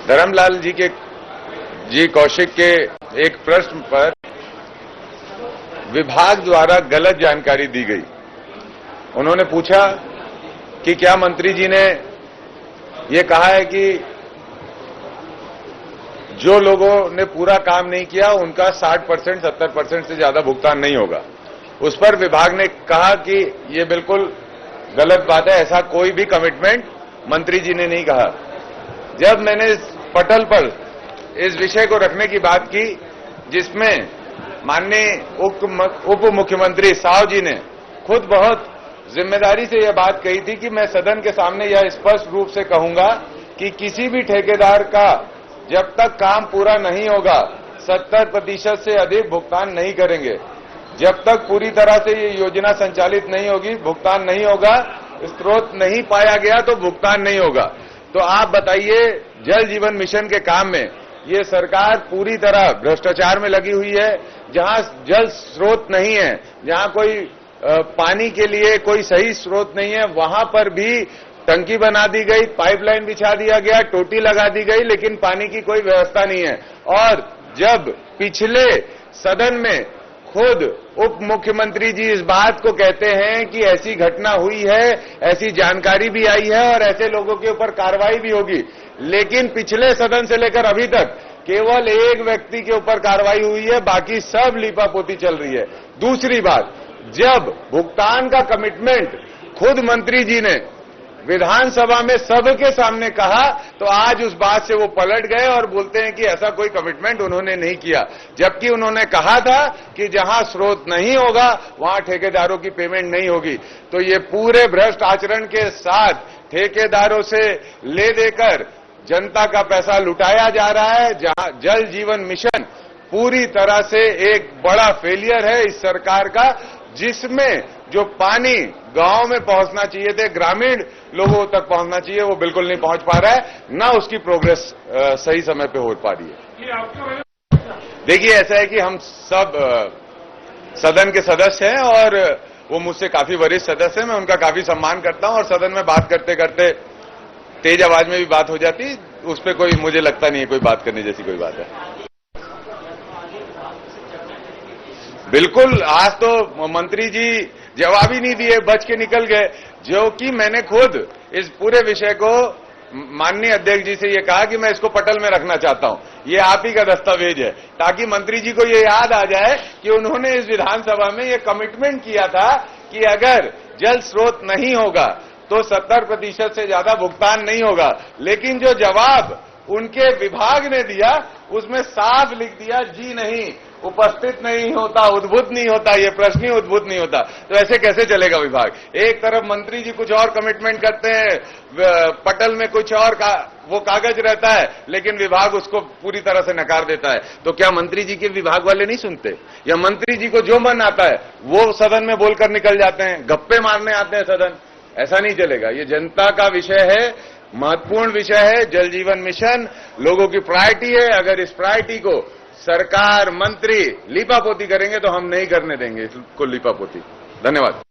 धर्मलाल जी कौशिक के एक प्रश्न पर विभाग द्वारा गलत जानकारी दी गई। उन्होंने पूछा कि क्या मंत्री जी ने ये कहा है कि जो लोगों ने पूरा काम नहीं किया उनका 60% 70% से ज्यादा भुगतान नहीं होगा। उस पर विभाग ने कहा कि ये बिल्कुल गलत बात है, ऐसा कोई भी कमिटमेंट मंत्री जी ने नहीं कहा। जब मैंने इस पटल पर इस विषय को रखने की बात की, जिसमें माननीय उप मुख्यमंत्री साव जी ने खुद बहुत जिम्मेदारी से यह बात कही थी कि मैं सदन के सामने यह स्पष्ट रूप से कहूंगा कि किसी भी ठेकेदार का जब तक काम पूरा नहीं होगा 70% से अधिक भुगतान नहीं करेंगे। जब तक पूरी तरह से ये योजना संचालित नहीं होगी, भुगतान नहीं होगा, स्रोत नहीं पाया गया तो भुगतान नहीं होगा। तो आप बताइए, जल जीवन मिशन के काम में ये सरकार पूरी तरह भ्रष्टाचार में लगी हुई है। जहां जल स्रोत नहीं है, जहां कोई पानी के लिए कोई सही स्रोत नहीं है, वहां पर भी टंकी बना दी गई, पाइपलाइन बिछा दिया गया, टोटी लगा दी गई, लेकिन पानी की कोई व्यवस्था नहीं है। और जब पिछले सदन में खुद उप मुख्यमंत्री जी इस बात को कहते हैं कि ऐसी घटना हुई है, ऐसी जानकारी भी आई है और ऐसे लोगों के ऊपर कार्रवाई भी होगी, लेकिन पिछले सदन से लेकर अभी तक केवल एक व्यक्ति के ऊपर कार्रवाई हुई है, बाकी सब लीपापोती चल रही है। दूसरी बात, जब भुगतान का कमिटमेंट खुद मंत्री जी ने विधानसभा में सबके सामने कहा, तो आज उस बात से वो पलट गए और बोलते हैं कि ऐसा कोई कमिटमेंट उन्होंने नहीं किया, जबकि उन्होंने कहा था कि जहां स्रोत नहीं होगा वहां ठेकेदारों की पेमेंट नहीं होगी। तो ये पूरे भ्रष्ट आचरण के साथ ठेकेदारों से ले देकर जनता का पैसा लुटाया जा रहा है। जहां जल जीवन मिशन पूरी तरह से एक बड़ा फेलियर है इस सरकार का, जिसमें जो पानी गांव में पहुंचना चाहिए थे, ग्रामीण लोगों तक पहुंचना चाहिए, वो बिल्कुल नहीं पहुंच पा रहा है, ना उसकी प्रोग्रेस सही समय पे हो पा रही है। देखिए, ऐसा है कि हम सब सदन के सदस्य हैं और वो मुझसे काफी वरिष्ठ सदस्य हैं, मैं उनका काफी सम्मान करता हूं और सदन में बात करते करते तेज आवाज में भी बात हो जाती, उस पर कोई मुझे लगता नहीं है कोई बात करने जैसी कोई बात है। बिल्कुल, आज तो मंत्री जी जवाब ही नहीं दिए, बच के निकल गए, जो कि मैंने खुद इस पूरे विषय को माननीय अध्यक्ष जी से ये कहा कि मैं इसको पटल में रखना चाहता हूं, ये आप ही का दस्तावेज है, ताकि मंत्री जी को ये याद आ जाए कि उन्होंने इस विधानसभा में ये कमिटमेंट किया था कि अगर जल स्रोत नहीं होगा तो 70% से ज्यादा भुगतान नहीं होगा। लेकिन जो जवाब उनके विभाग ने दिया उसमें साफ लिख दिया, जी नहीं, उपस्थित नहीं होता, उद्भूत नहीं होता, ये प्रश्न ही उद्भूत नहीं होता। तो ऐसे कैसे चलेगा विभाग? एक तरफ मंत्री जी कुछ और कमिटमेंट करते हैं, पटल में कुछ और वो कागज रहता है, लेकिन विभाग उसको पूरी तरह से नकार देता है। तो क्या मंत्री जी के विभाग वाले नहीं सुनते, या मंत्री जी को जो मन आता है वो सदन में बोलकर निकल जाते हैं, गप्पे मारने आते हैं सदन? ऐसा नहीं चलेगा। ये जनता का विषय है, महत्वपूर्ण विषय है। जल जीवन मिशन लोगों की प्रायोरिटी है। अगर इस प्रायोरिटी को सरकार, मंत्री लीपापोती करेंगे तो हम नहीं करने देंगे इसको लीपापोती। धन्यवाद।